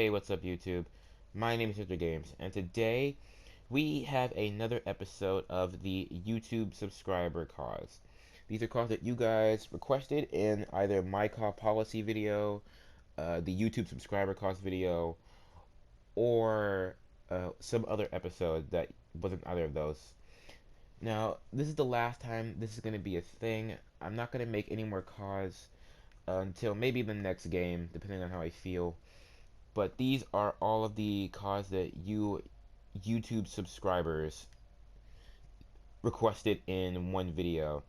Hey, what's up YouTube? My name is Mr. Games, and today we have another episode of the YouTube subscriber cause. These are calls that you guys requested in either my call policy video, the YouTube subscriber cause video, or some other episode that wasn't either of those. Now, this is the last time this is going to be a thing. I'm not going to make any more cause until maybe the next game, depending on how I feel. But these are all of the cause that you YouTube subscribers requested in one video.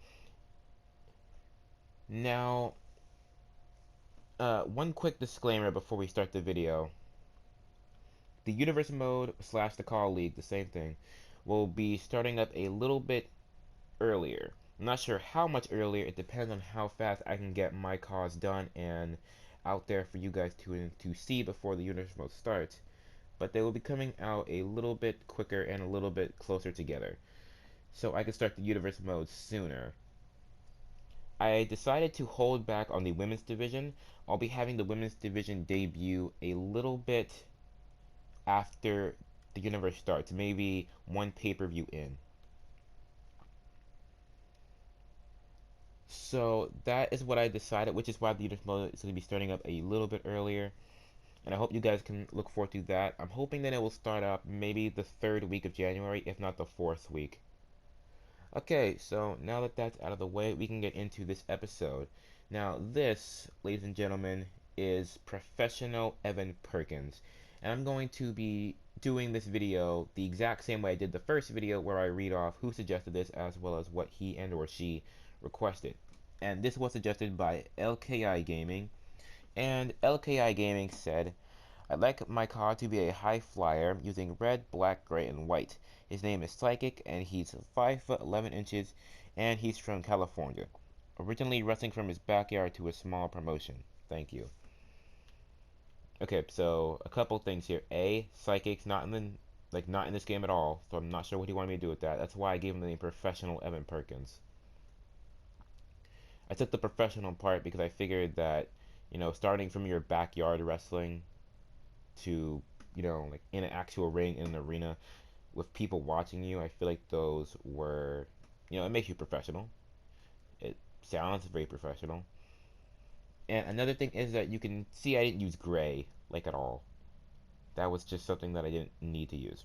Now, one quick disclaimer before we start the video. The universe mode slash the call league, the same thing, will be starting up a little bit earlier. I'm not sure how much earlier. It depends on how fast I can get my cause done and out there for you guys to see before the universe mode starts. But they will be coming out a little bit quicker and a little bit closer together, so I can start the universe mode sooner. I decided to hold back on the women's division. I'll be having the women's division debut a little bit after the universe starts, maybe one pay-per-view in. So that is what I decided, which is why the universe mode is going to be starting up a little bit earlier. And I hope you guys can look forward to that. I'm hoping that it will start up maybe the 3rd week of January, if not the 4th week. Okay, so now that that's out of the way, we can get into this episode. Now this, ladies and gentlemen, is Professional Evan Perkins. And I'm going to be doing this video the exact same way I did the first video, where I read off who suggested this as well as what he and or she requested. And this was suggested by LKI Gaming. And LKI Gaming said, I'd like my car to be a high flyer using red, black, gray, and white. His name is Psychic, and he's 5 foot 11 inches, and he's from California. Originally wrestling from his backyard to a small promotion. Thank you. Okay, so a couple things here. A, Psychic's not in this game at all, so I'm not sure what he wanted me to do with that. That's why I gave him the name Professional Evan Perkins. I took the professional part because I figured that, starting from your backyard wrestling to, like in an actual ring, in an arena, with people watching you, I feel like those were, it makes you professional. It sounds very professional. And another thing is that you can see I didn't use gray, like, at all. That was just something that I didn't need to use.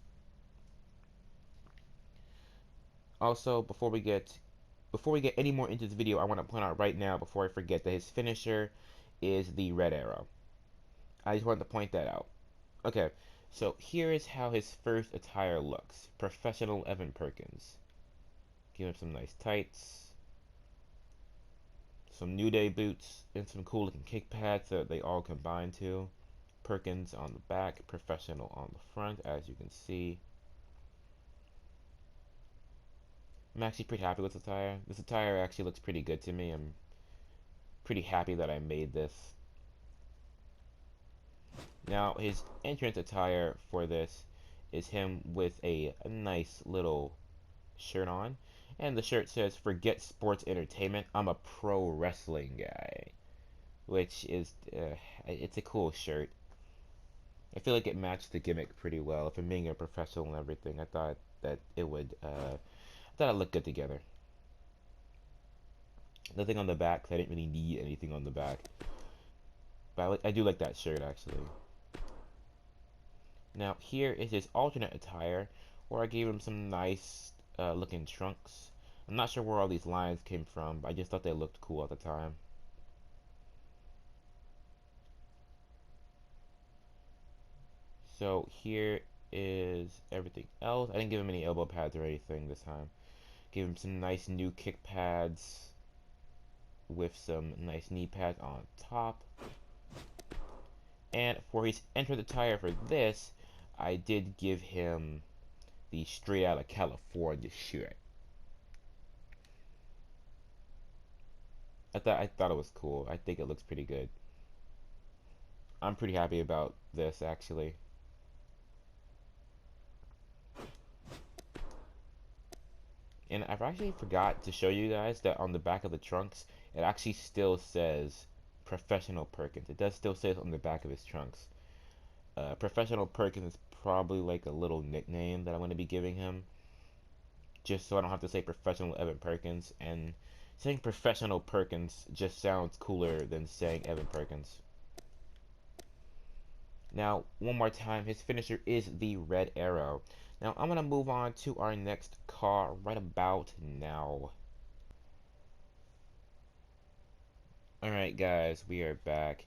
Also, before we get any more into this video, I want to point out right now, before I forget, that his finisher is the red arrow. I just wanted to point that out. Okay, so here is how his first attire looks. Professional Evan Perkins. Give him some nice tights, some New Day boots, and some cool looking kick pads that they all combine to. Perkins on the back, Professional on the front, as you can see. I'm actually pretty happy with this attire. This attire actually looks pretty good to me. I'm pretty happy that I made this. Now, his entrance attire for this is him with a nice little shirt on. And the shirt says, "Forget sports entertainment, I'm a pro wrestling guy." Which is, it's a cool shirt. I feel like it matched the gimmick pretty well. If I'm being a professional and everything, I thought that it would, I thought it looked good together. Nothing on the back, because I didn't really need anything on the back. But I do like that shirt, actually. Now, here is his alternate attire, where I gave him some nice looking trunks. I'm not sure where all these lines came from, but I just thought they looked cool at the time. So here is everything else. I didn't give him any elbow pads or anything this time. Gave him some nice new kick pads with some nice knee pads on top. And for his entrance attire for this, I did give him the Straight Outta California shirt. I thought it was cool. I think it looks pretty good. I'm pretty happy about this, actually. And I've actually forgot to show you guys that on the back of the trunks, it actually still says Professional Perkins. It does still say it on the back of his trunks. Professional Perkins is probably like a little nickname that I'm going to be giving him, just so I don't have to say Professional Evan Perkins. And saying Professional Perkins just sounds cooler than saying Evan Perkins. Now, one more time, his finisher is the red arrow. Now, I'm going to move on to our next car right about now. Alright guys, we are back.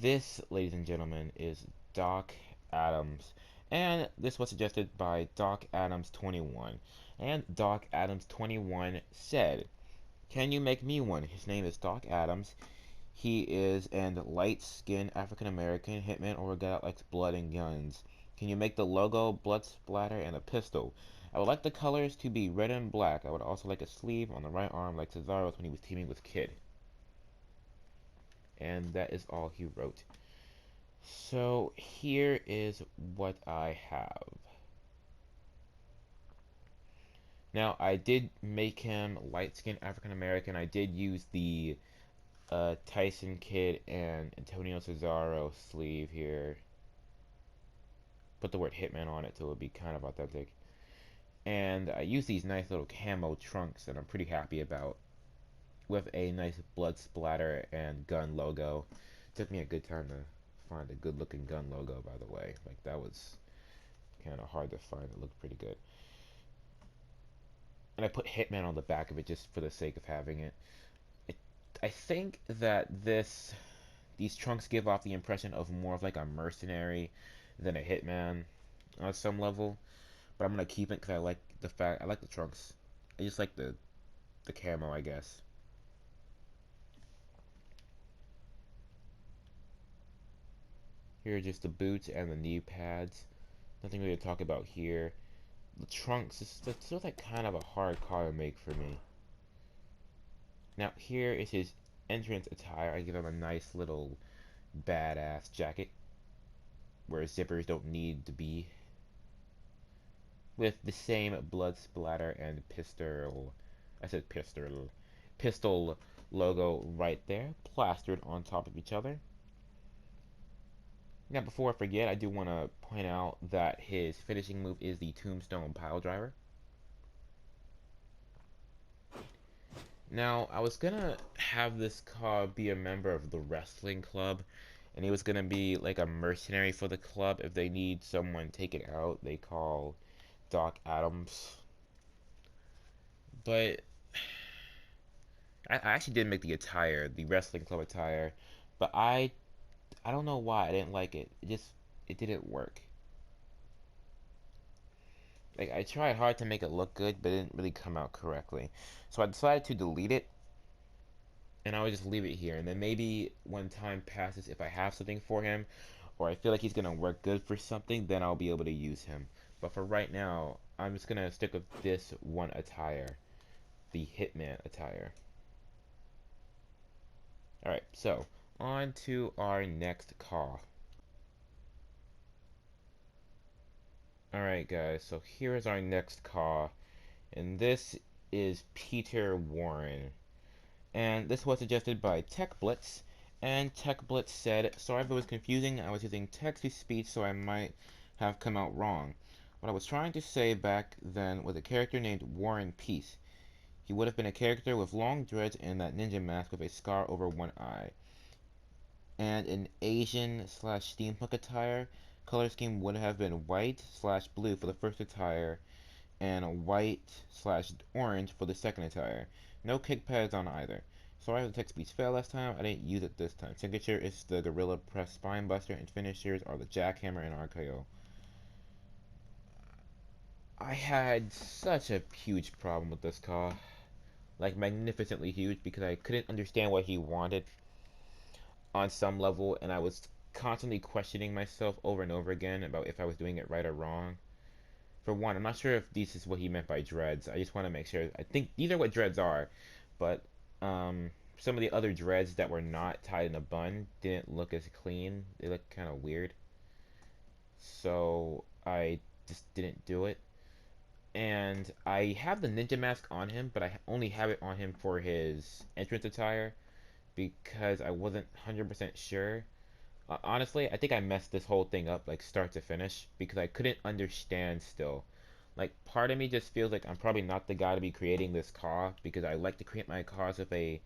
This, ladies and gentlemen, is Doc Adams. And this was suggested by Doc Adams 21. And Doc Adams 21 said, "Can you make me one? His name is Doc Adams. He is an light-skinned African-American hitman or a guy that likes blood and guns. Can you make the logo, blood splatter, and a pistol? I would like the colors to be red and black. I would also like a sleeve on the right arm like Cesaro's when he was teaming with Kid." And that is all he wrote. So here is what I have. Now, I did make him light-skinned African-American. I did use the Tyson Kidd and Antonio Cesaro sleeve here. Put the word Hitman on it so it would be kind of authentic. And I used these nice little camo trunks that I'm pretty happy about, with a nice blood splatter and gun logo. Took me a good time to find a good looking gun logo, by the way. Like, that was kind of hard to find. It looked pretty good. And I put Hitman on the back of it just for the sake of having it. I think that these trunks give off the impression of more of like a mercenary than a hitman on some level. But I'm gonna keep it because I like the trunks. I just like the camo, I guess. Here are just the boots and the knee pads. Nothing really to talk about here. The trunks, it's sort of like kind of a hard car to make for me. Now here is his entrance attire. I give him a nice little badass jacket where zippers don't need to be, with the same blood splatter and pistol logo right there, plastered on top of each other. Now, before I forget, I do want to point out that his finishing move is the Tombstone Piledriver. Now, I was gonna have this car be a member of the wrestling club, and he was gonna be like a mercenary for the club. If they need someone taken out, they call Doc Adams. But I actually did make the attire, the wrestling club attire, but I don't know why I didn't like it. It didn't work. Like, I tried hard to make it look good, but it didn't really come out correctly. So I decided to delete it, and I would just leave it here. And then maybe when time passes, if I have something for him, or I feel like he's gonna work good for something, then I'll be able to use him. But for right now, I'm just gonna stick with this one attire, the Hitman attire. Alright, so on to our next car. Alright guys, so here is our next car, and this is Peter Warren. And this was suggested by TechBlitz, and TechBlitz said, "Sorry if it was confusing, I was using text-to-speech so I might have come out wrong. What I was trying to say back then was a character named Warren Peace. He would have been a character with long dreads and that ninja mask with a scar over one eye. And an Asian/steampunk attire. Color scheme would have been white/blue for the first attire, and white/orange for the second attire. No kick pads on either. Sorry if the text speech failed last time, I didn't use it this time. Signature is the Gorilla Press Spinebuster, and finishers are the Jackhammer and RKO. I had such a huge problem with this car. Like, magnificently huge, because I couldn't understand what he wanted on some level, and I was constantly questioning myself over and over again about if I was doing it right or wrong. For one, I'm not sure if this is what he meant by dreads. I just want to make sure. I think these are what dreads are, but some of the other dreads that were not tied in a bun didn't look as clean. They looked kind of weird. So I just didn't do it. And I have the ninja mask on him, but I only have it on him for his entrance attire, because I wasn't 100% sure Honestly, I think I messed this whole thing up like start to finish because I couldn't understand still. Like part of me just feels like I'm probably not the guy to be creating this car because I like to create my cars with a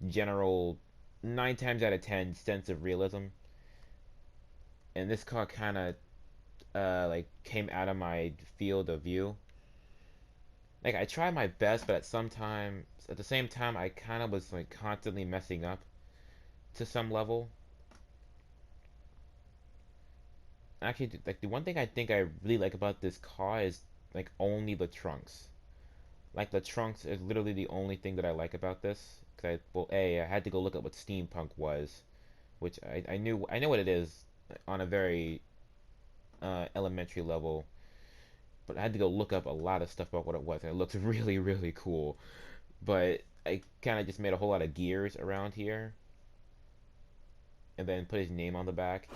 general 9 times out of 10 sense of realism. And this car kind of like came out of my field of view. Like I tried my best, but at the same time, I kind of was like constantly messing up to some level. Actually, like the one thing I think I really like about this car is like only the trunks. Like the trunks is literally the only thing that I like about this. Cause I had to go look up what steampunk was, which I know what it is on a very elementary level, but I had to go look up a lot of stuff about what it was, and it looks really really cool. But I kind of just made a whole lot of gears around here, and then put his name on the back.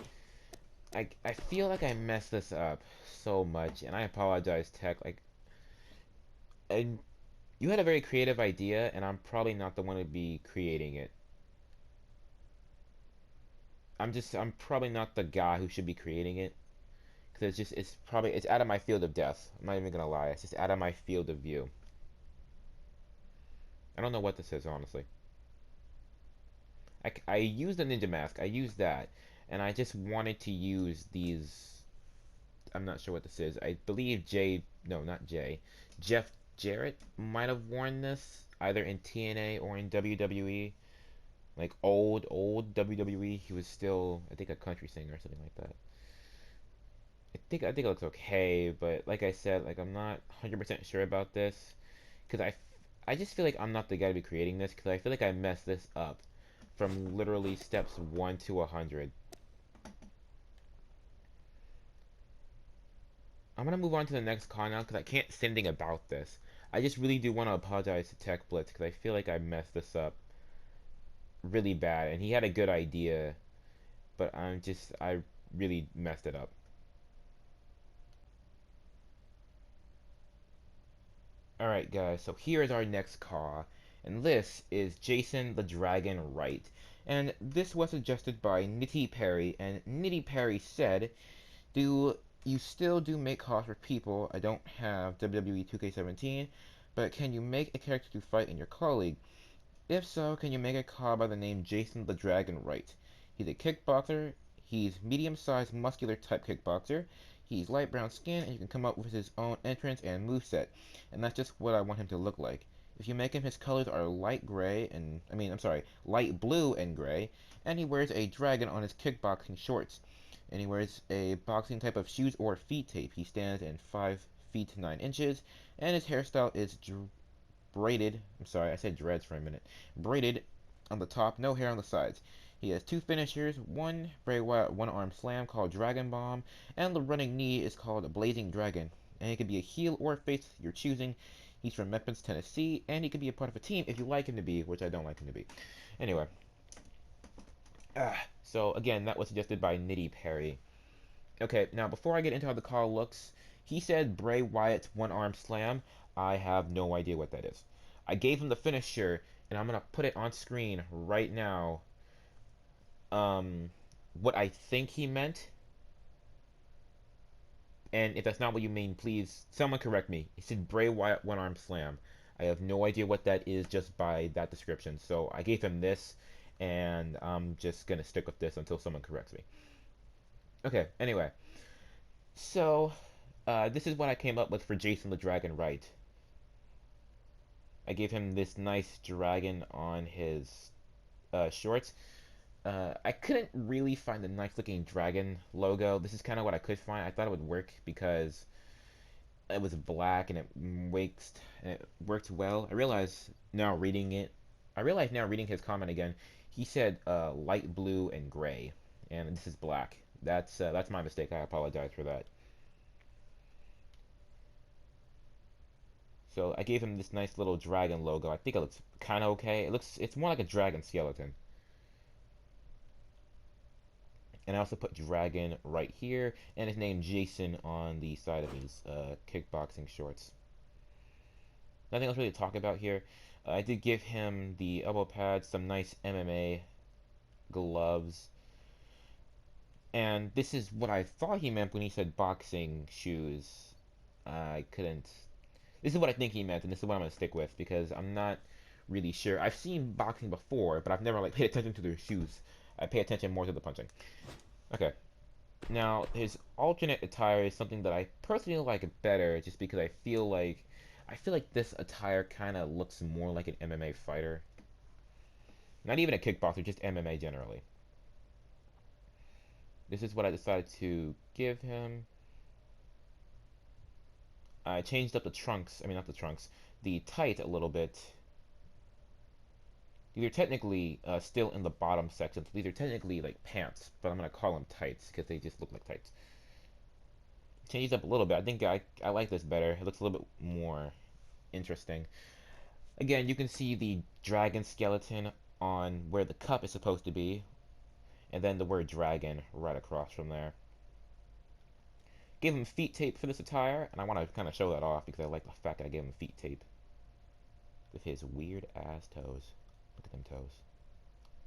I feel like I messed this up so much, and I apologize, Tech. Like, and you had a very creative idea, and I'm probably not the one to be creating it. I'm probably not the guy who should be creating it, because it's out of my field of death. I'm not even gonna lie, it's just out of my field of view. I don't know what this is, honestly. I used the ninja mask, I used that, and I just wanted to use these. I'm not sure what this is. I believe no, not Jay, Jeff Jarrett might have worn this either in TNA or in WWE. Like old WWE. He was still, I think, a country singer or something like that. I think it looks okay, but like I said, like I'm not 100% sure about this because I just feel like I'm not the guy to be creating this because I feel like I messed this up from literally steps 1 to 100. I'm gonna move on to the next con now because I can't say anything about this. I just really do want to apologize to Tech Blitz because I feel like I messed this up really bad, and he had a good idea, but I really messed it up. Alright guys, so here is our next car, and this is Jason the Dragon Wright. And this was suggested by Nitty Perry, and Nitty Perry said, do you still do make cars for people? I don't have WWE 2k17, but can you make a character to fight in your car league? If so, can you make a car by the name Jason the Dragon Wright? He's a kickboxer, he's medium-sized muscular type kickboxer, he's light brown skin, and you can come up with his own entrance and moveset. And that's just what I want him to look like. If you make him, his colors are light gray and, I'm sorry, light blue and gray, and he wears a dragon on his kickboxing shorts. And he wears a boxing type of shoes or feet tape. He stands in 5 feet 9 inches, and his hairstyle is braided. I'm sorry, I said dreads for a minute. Braided on the top, no hair on the sides. He has two finishers, one Bray Wyatt one-arm slam called Dragon Bomb, and the running knee is called Blazing Dragon. And he can be a heel or a face you're choosing. He's from Memphis, Tennessee, and he can be a part of a team if you like him to be, which I don't like him to be. Anyway, so again, that was suggested by Nitty Perry. Okay, now before I get into how the car looks, he said Bray Wyatt's one-arm slam. I have no idea what that is. I gave him the finisher, and I'm gonna put it on screen right now. Um, what I think he meant, and if that's not what you mean, please someone correct me. He said Bray Wyatt one-arm slam. I have no idea what that is just by that description. So I gave him this, and I'm just gonna stick with this until someone corrects me. Okay. Anyway, so this is what I came up with for Jason the Dragon Wright. I gave him this nice dragon on his shorts. I couldn't really find the nice looking dragon logo. This is kind of what I could find. I thought it would work because it was black and it worked well. I realize now reading his comment again, he said light blue and gray, and this is black. That's my mistake. I apologize for that. So I gave him this nice little dragon logo. I think it looks kind of okay. It's more like a dragon skeleton. And I also put dragon right here, and his name Jason on the side of his kickboxing shorts. Nothing else really to talk about here. I did give him the elbow pads, some nice MMA gloves, And this is what I thought he meant when he said boxing shoes. I couldn't. This is what I think he meant, and this is what I'm gonna stick with because I'm not really sure. I've seen boxing before, but I've never like paid attention to their shoes. I pay attention more to the punching. Okay. Now his alternate attire is something that I personally like better, just because I feel like this attire kind of looks more like an MMA fighter. Not even a kickboxer, just MMA generally. This is what I decided to give him. I changed up the trunks, I mean not the trunks, the tight a little bit. These are technically still in the bottom section, so these are technically like pants, but I'm going to call them tights because they just look like tights. Changed up a little bit. I think I like this better. It looks a little bit more interesting. Again, you can see the dragon skeleton on where the cup is supposed to be, and then the word dragon right across from there. Gave him feet tape for this attire, and I want to kind of show that off because I like the fact that I gave him feet tape with his weird ass toes. Look at them toes.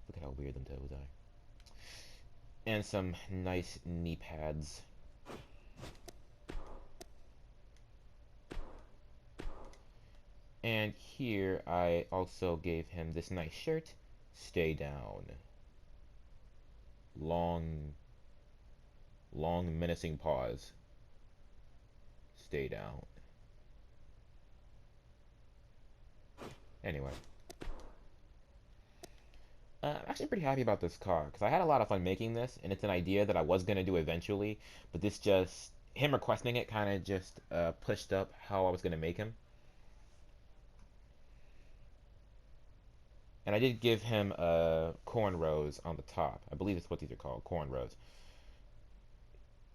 Look at how weird them toes are. And some nice knee pads. And here I also gave him this nice shirt. Stay down. Long menacing pause. Stay down. Anyway. I'm actually pretty happy about this car, because I had a lot of fun making this, and it's an idea that I was going to do eventually, but this just, him requesting it kind of just pushed up how I was going to make him. And I did give him cornrows on the top. I believe that's what these are called, cornrows.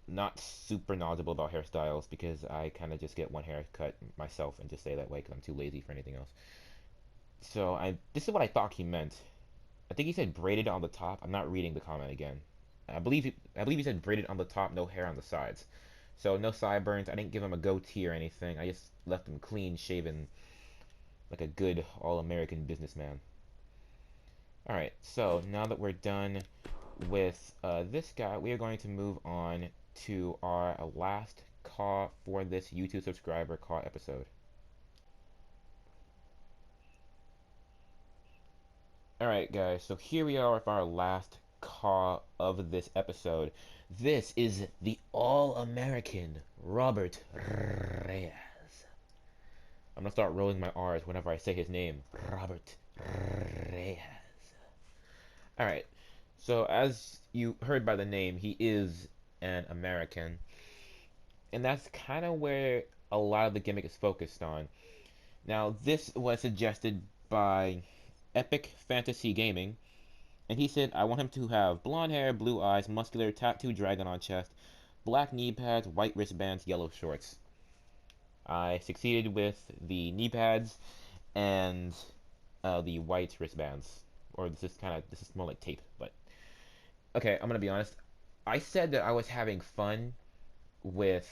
Not super knowledgeable about hairstyles, because I kind of just get one haircut myself and just stay that way because I'm too lazy for anything else. So this is what I thought he meant. I think he said braided on the top. I'm not reading the comment again. I believe he said braided on the top, no hair on the sides. So no sideburns. I didn't give him a goatee or anything. I just left him clean shaven, like a good all-American businessman. Alright, so now that we're done with this guy, we are going to move on to our last Caw for this YouTube subscriber Caw episode. Alright guys, so here we are with our last Caw of this episode. This is the all-American Robert Reyes. I'm gonna start rolling my R's whenever I say his name. Robert Reyes. Alright, so as you heard by the name, he is an American. And that's kind of where a lot of the gimmick is focused on. Now, this was suggested by Epic Fantasy Gaming, and he said, I want him to have blonde hair, blue eyes, muscular, tattooed dragon on chest, black knee pads, white wristbands, yellow shorts. I succeeded with the knee pads and the white wristbands. Or this is more like tape, but okay, I'm gonna be honest. I said that I was having fun with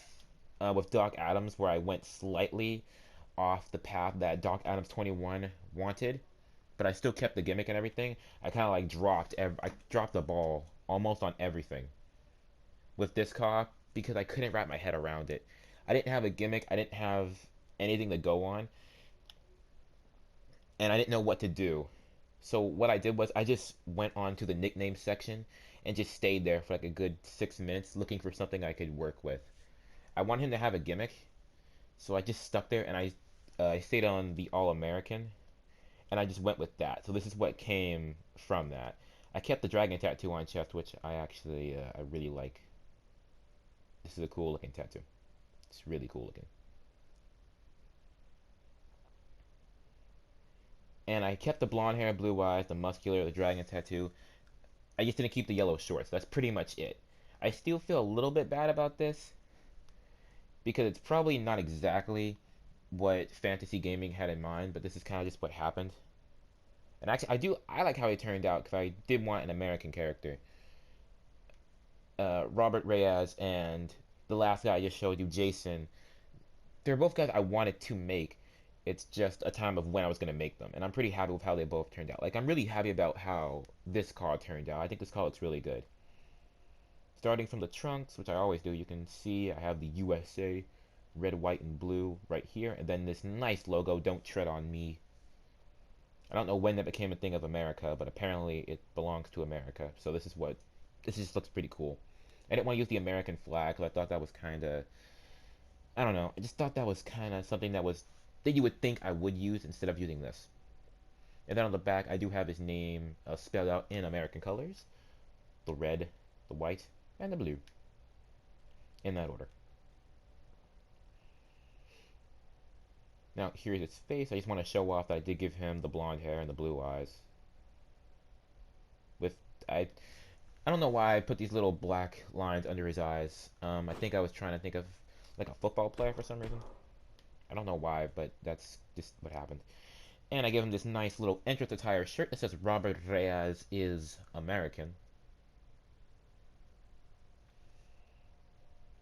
Doc Adams, where I went slightly off the path that Doc Adams 21 wanted, but I still kept the gimmick and everything. I kind of like dropped the ball almost on everything with this car because I couldn't wrap my head around it. I didn't have a gimmick. I didn't have anything to go on, and I didn't know what to do. So what I did was I just went on to the nickname section and just stayed there for like a good 6 minutes looking for something I could work with. I want him to have a gimmick, so I just stuck there and I stayed on the All-American, and I just went with that. So this is what came from that. I kept the dragon tattoo on chest, which I actually I really like. This is a cool looking tattoo. It's really cool looking. And I kept the blonde hair, blue eyes, the muscular, the dragon tattoo. I just didn't keep the yellow shorts. That's pretty much it. I still feel a little bit bad about this because it's probably not exactly what Fantasy Gaming had in mind, but this is kind of just what happened. And actually, I like how he turned out because I did want an American character. Robert Reyes and the last guy I just showed you, Jason. They're both guys I wanted to make. It's just a time of when I was going to make them. And I'm pretty happy with how they both turned out. Like, I'm really happy about how this card turned out. I think this card looks really good. starting from the trunks, which I always do, you can see I have the USA, red, white, and blue right here, and then this nice logo, "Don't Tread on Me." I don't know when that became a thing of America, but apparently it belongs to America. So this just looks pretty cool. I didn't want to use the American flag because I thought that was kind of, I don't know, I just thought that was kind of something that you would think I would use instead of using this. And then on the back, I do have his name spelled out in American colors. The red, the white, and the blue. In that order. Now, here's his face. I just want to show off that I did give him the blonde hair and the blue eyes. With, I don't know why I put these little black lines under his eyes. I think I was trying to think of like a football player for some reason. I don't know why, but that's just what happened. And I gave him this nice little entrance attire shirt that says Robert Reyes is American.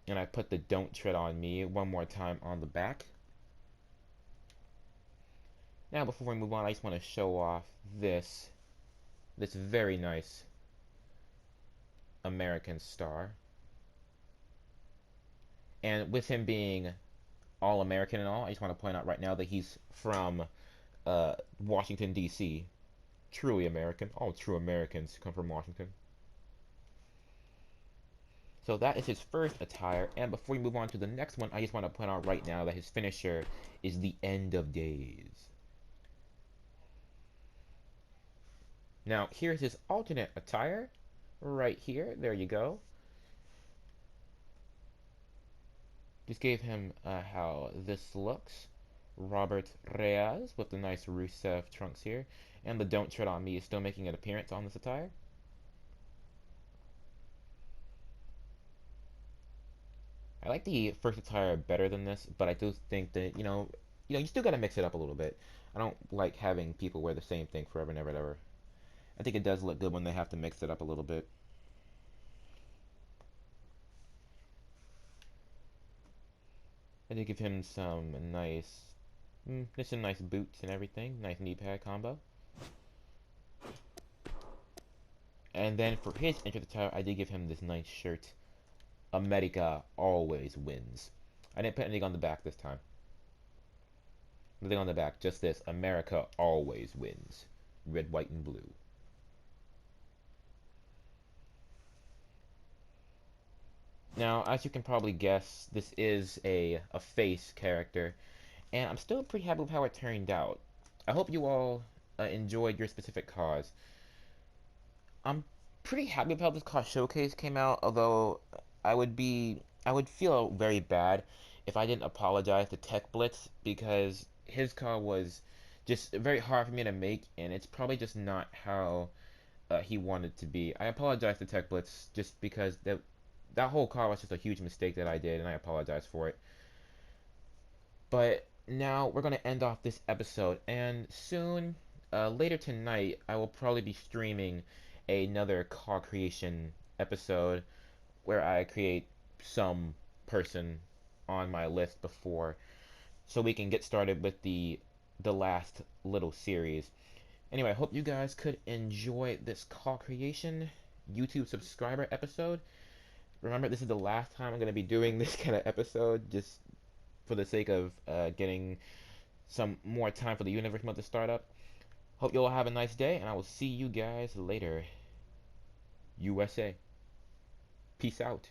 And I put the "Don't Tread on Me" one more time on the back. Now before we move on, I just want to show off this very nice American star. And with him being all American and all, I just want to point out right now that he's from Washington, D.C. Truly American. All true Americans come from Washington. So that is his first attire, and before we move on to the next one, I just want to point out right now that his finisher is the "End of Days." Now, here's his alternate attire, right here. There you go. Just gave him how this looks. Robert Reyes with the nice Rusev trunks here, and the "Don't Tread on Me" is still making an appearance on this attire. I like the first attire better than this, but I do think that, you still gotta mix it up a little bit. I don't like having people wear the same thing forever and ever and ever. I think it does look good when they have to mix it up a little bit. I did give him some just some nice boots and everything. Nice knee pad combo. And then for his entrance attire, I did give him this nice shirt. "America always wins." I didn't put anything on the back this time. Nothing on the back, just this: "America always wins." Red, white, and blue. Now, as you can probably guess, this is a face character, and I'm still pretty happy with how it turned out. I hope you all enjoyed your specific cause. I'm pretty happy with how this Caws showcase came out, although I would feel very bad if I didn't apologize to Tech Blitz, because his car was just very hard for me to make, and it's probably just not how he wanted to be. I apologize to Tech Blitz just because that whole car was just a huge mistake that I did, and I apologize for it. But now we're going to end off this episode, and soon, later tonight, I will probably be streaming another car creation episode where I create some person on my list before, so we can get started with the last little series. Anyway, I hope you guys could enjoy this car creation YouTube subscriber episode. Remember, this is the last time I'm going to be doing this kind of episode, just for the sake of getting some more time for the universe mode to start up. Hope you all have a nice day, and I will see you guys later. USA. Peace out.